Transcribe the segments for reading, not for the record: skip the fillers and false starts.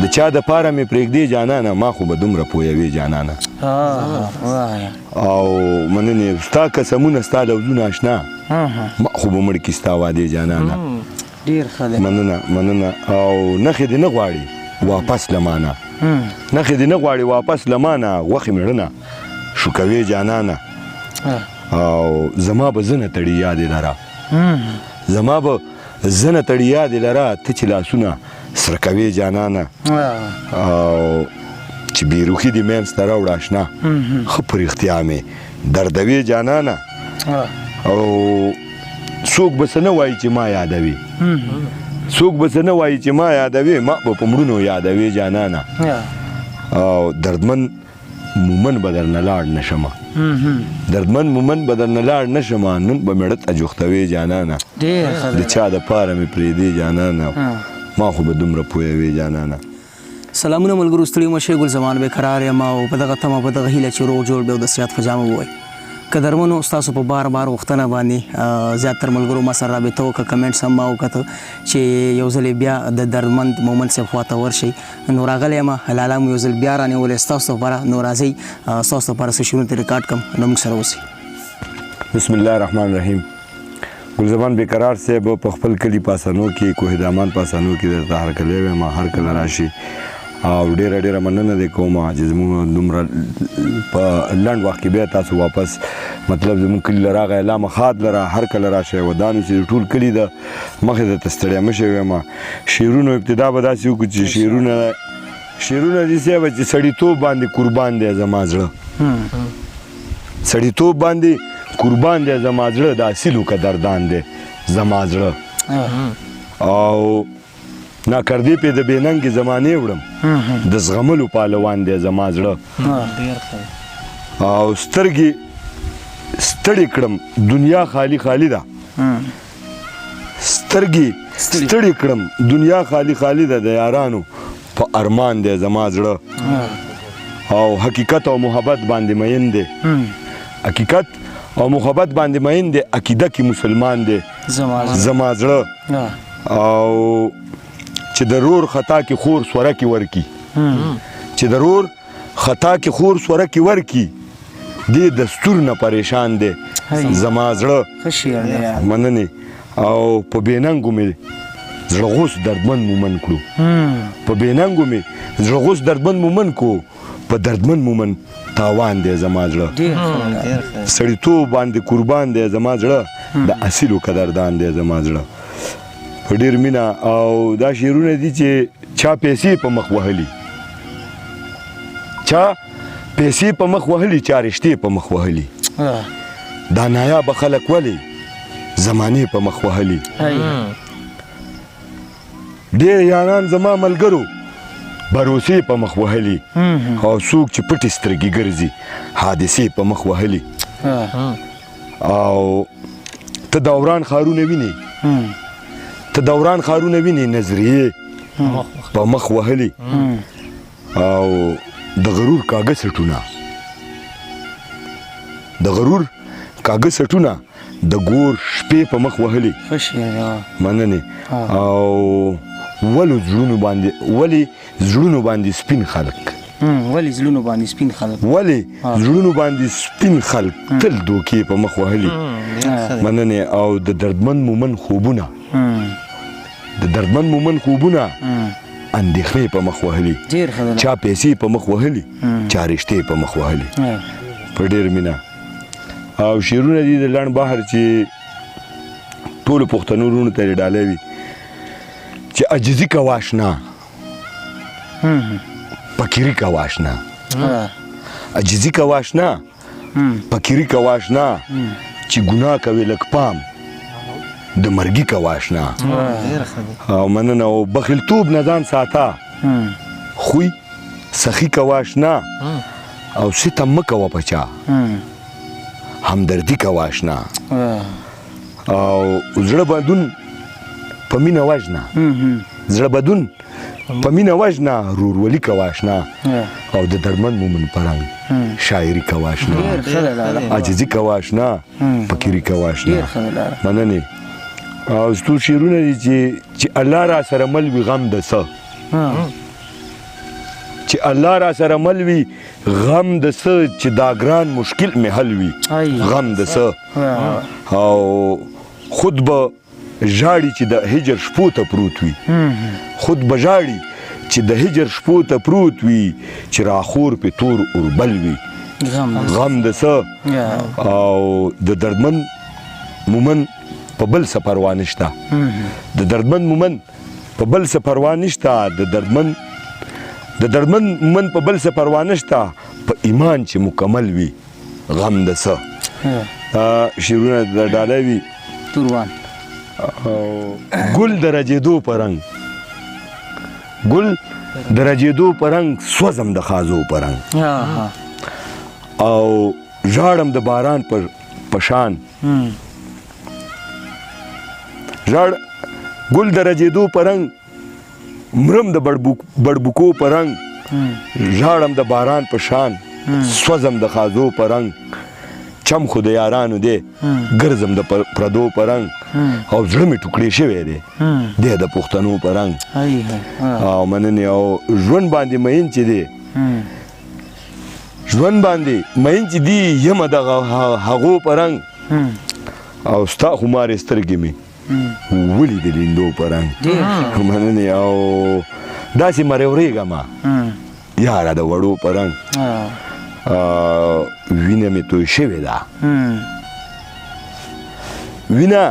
د چا د پاره مې پرېږدې جانانه ما خو به دومره پوهوې جانانه او مننې ستا قسمونه ستا لفظونه اشنا ما خو به مړ کي ستا وعدې جانانه ډېر ښه دی مننه او نښې دې نه غواړي واپس لمانه نښې دې نه غواړي واپس لمانه غوښې مېړنه شوکوې جانانه او زما به زنه تړي یادې لره زما به زنه تړي یادې لره ته چې لاسونه سره کوې جانانه او چې بېروخي دې منځ ته راوړه اشنا ښه په رښتیا مې دردوې جانانه او څوک به څه نه وایي چې ما یادوي څوک به څه نه وایي چې ما یادوي ما به په مړونو یادوې جانانه او دردمن مومن به درنه لاړ نه شمه دردمن مومن به درنه لاړ نه شمه نن به مېړه ته جوختوې جانانه د چا دپاره مې پرېږدې جانانه ما خو به دومره پوهوې جانانه سلامونه ملګرو ستړي مه شئ ګل زمان بېقرار یم او په دغه تمه په دغه هیله چې روغ جوړ بیا او د صحت په جامه ووایي قدرمنو ستاسو په بار بار غوښتنه باندې زیاتره ملګرو ما سره رابطه وکړه کمنټس هم ما وکتل چې یو ځل بیا د دردمند مومن صاحب خواته ورشئ نو راغلی یم لالا مو یو ځل بیا رانیولی ستاسو دپاره نو راځئ ستاسو دپاره څه شعرونه ترې ریکارډ کړم نو موږ سره اوسئ بسم الله الرحمن الرحیم ګلزمان بېقرار صاحب په خپل کلي پاسانو کې کوه دامان پاسانو کې درته هرکلی وایم هر کله راشي او ډېره مننه دې کوم چې زموږ دومره په لنډ وخت کې بیا تاسو واپس مطلب زموږ کلي له راغی لا مخاد لره هر کله راشئ ودانو چې ټول کلي د مخې درته ستړی مه شوی یم شعرونو ابتدا به داسې وکړو چې شعرونه دې صاحب چې سړیتوب باندې قربان دی زما زړه سړیتوب باندې قربان دی زما زړه د اصیلو قدردان دی زما زړه او ناکردې پې د بېننګې زمانې وړم د زغملو پهلوان دی زما زړه او سترګې ستړې کړم دنیا خالی خالی ده سترګې ستړې کړم دنیا خالی خالی ده د یارانو په ارمان دی زما زړه او حقیقت او محبت باندې مین دی حقیقت او محبت باندې مین دی عقیده کې مسلمان دی زما زړه او چې د رور خطا کې خور سوره کې ورکی چې د رور خطا کې خور سوره کې ورکی دې دستور نه پریشان دی زما زړه مننې او په بېننګو مې زړه غوس دردمن مومن کړو په بېننګو مې زړه غوس دردمن مومن کړو په دردمن مومن تاوان دی زما زړه سړیتوب باندې قربان دی زما زړه د اصیلو قدردان دی زما زړه په ډېر مینه او دا شعرونه دي چې چا پیسې په مخ وهلي چا پیسې په مخ وهلي چا رشتې په مخ وهلي دا نایابه خلک ولې زمانې په مخ وهلي ډېر یاران زما ملګرو بروسې په مخ وهلي او څوک چې پټې سترګې ګرځي حادثې په مخ وهلي او ته دوران ښارونه وینې ته دوران ښارونه وینې نظریې په مخ وهلي او د غرور کاږه سټونه د غرور کاږه سټونه د ګور شپې په مخ وهلي مننې او ولې زړونو باندې سپین خلک ولې زړونو باندې سپین خلک تل دوکې په مخ وهلي مننې او د دردمن مومن خوبونه اندېښنې په مخ وهلي چا پیسې په مخ وهلي چا رشتې په مخ وهلي په ډېر مینه او شعرونه دي د لنډ بحر چې ټولو پښتنو وروڼو ته یې ډالۍ وي چې عجزي کوه اشنا فقیري کوه اشنا عجزي کوه اشنا فقیري کوه اشنا چې ګناه کوې لږ پام د مرګي کوه اشنا او مننه او بخیلتوب نه ځان ساته خوی سخي کوه اشنا او ستم مه کوه په چا همدردي کوه اشنا او زړه بندون په مینه وژنه زړه بدون په مینه وژنه رورولي کوه اشنا او د دردمن مومن په رنګ شاعري کوه اشنا عاجزي کوه اشنا فقیري کوه اشنا مننې او ستو شعرونه دي چې الله را سره مل وي غم د څه چې الله را سره مل وي غم د څه چې دا ګران مشکل مې حل وي غم د څه او خود به ژاړي چې د هجر شپو ته پروت وي خود به ژاړي چې د هجر شپو ته پروت وي چې راخور پې تور اوربل وي غم د څه او د دردمن مومن په بل څه پروا نشته د دردمن مومن په بل څه پروا نشته د دردمن مومن په بل څه پروا نشته په ایمان چې مکمل وي غم د څه شعرونه د ډاله وي توروان ګل د رجېدو په رنګ ګل د رجېدو په رنګ سوځم د خازو په رنګ او ژاړم د باران په شان ګل د رجېدو په رنګ مرم د بړبوکو په رنګ ژاړم د باران په شان سوځم د خازو په رنګ چم خو د یارانو دی ګرځم د پردو په رنګ او زړه مې ټوکړې شوی دی دی د پښتنو په رنګ او مننې او ژوند باندې مین چې دی ژوند باندې مین چې دی یمه دغه هغو په رنګ او ستا خمارې سترګې مې ولې د لیندو په رنګ مننې او داسې مرورېږمه یاره د وړو په رنګ وینه مې توی شوې ده وینه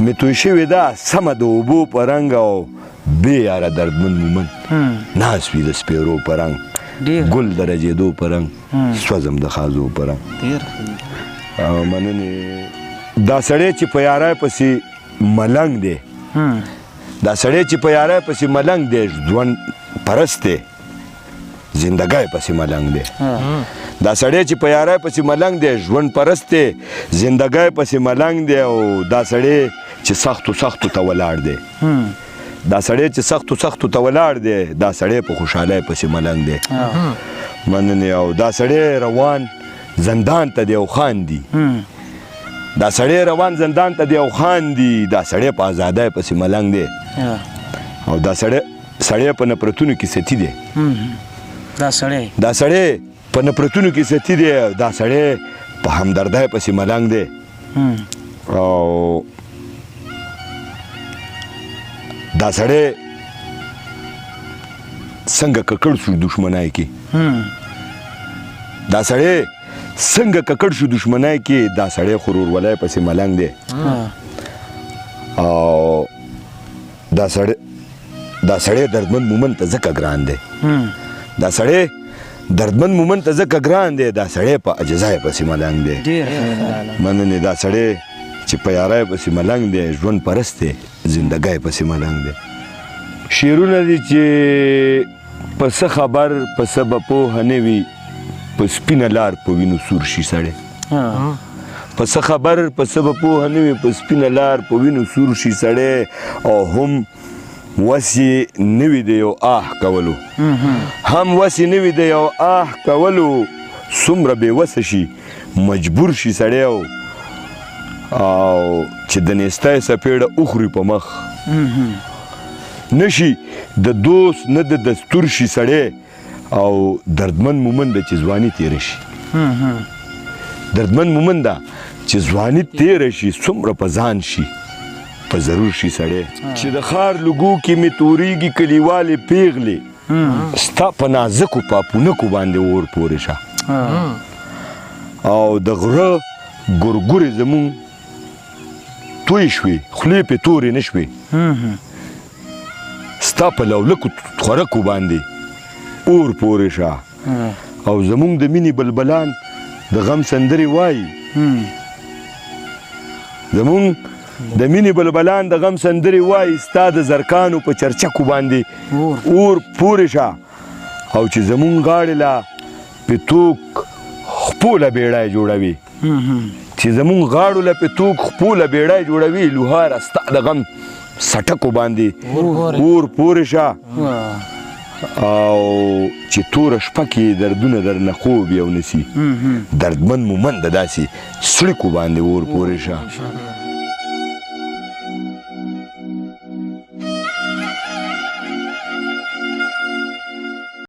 مې توی شوې ده سمه د اوبو په رنګ او بې یاره دردمن مومن ناست وي د سپېرو په رنګ ګل د رجېدو په رنګ سوځم د خازو په رنګ مننې دا سړی چې په یارۍ پسې ملنګ دی دا سړی چې په یارۍ پسې ملنګ دی ژوند پرست دی زندګۍ پسې ملنګ دی دا سړی چې په یارۍ پسې ملنګ دی ژوند پرست دی زندګۍ پسې ملنګ دی او دا سړی چې سختو ته ولاړ دی دا سړی چې سختو ته ولاړ دی دا سړی په خوشحالۍ پسې ملنګ دی مننې او دا سړی روان زندان ته دی او خاندي دا سړی روان زندان ته دی او خاندي دا سړی په ازادۍ پسې ملنګ دی او دا سړی په نفرتونو کې ستی دی دا سړی په نفرتونو کې ستی دی دا سړی په همدردۍ پسې ملنګ دی او دا سړی څنګه ککړ شو دشمنای کې دا سړی څنګه ککړ شو دشمنای کې دا سړی خرورولای پسې ملنګ دی او دا سړی دردمن مومن ته ځکه ګران دی دا سړی دردمن مومن ته ځکه ګران دی دا سړی په اجزای پسې ملنګ دی مننې دا سړی چې په یارۍ پسې ملنګ دی ژوند پرست دی زندګۍ پسې ملنګ دی شعرونه دي چې په څه خبر په څه به پوهه نه وي په سپینه لار په وینو سور شي سړی په څه خبر په څه به پوهه نه وي په سپینه لار په وینو سور شي سړی او هم وس یې نه وي د یو آه کولو هم وس یې نه وي د یو آه کولو څومره بېوسه شي مجبور شي سړی او چې د نیستۍ څپېړه وخوري په مخ نشي د دوست نه د دستور شي سړی او دردمن مومن ده چې ځواني تېره شي دردمن مومن ده چې ځواني تېره شي څومره په ځان شي په ضرور شي سړی چې د ښار لږو کې مې تورېږي کلیوالې پیغلې ستا په نازکو پاپونکو باندې اور پورې شه او د غره ګورګورې زمونږ توی شوې خولې پې تورې نه شوې ستا په لولکو خورکو باندې اور پورې شه او زمونږ د مینې بلبلان د غم سندرې وایي زمونږ د مینې بلبلان د غم سندرې وایي ستا د زرکانو په چرچکو باندې اور پورې شه او چې زمونږ غاړې له پتوک خپو له بیړی جوړوي چې زمونږ غاړو له پتوک خپو له بیړی جوړوي لوهاره ستا د غم سټکو باندې اور پورې شه او چې توره شپه کې دردونه درنه خوب یو نسي دردمن مومن د داسې سړکو باندې اور پورې شه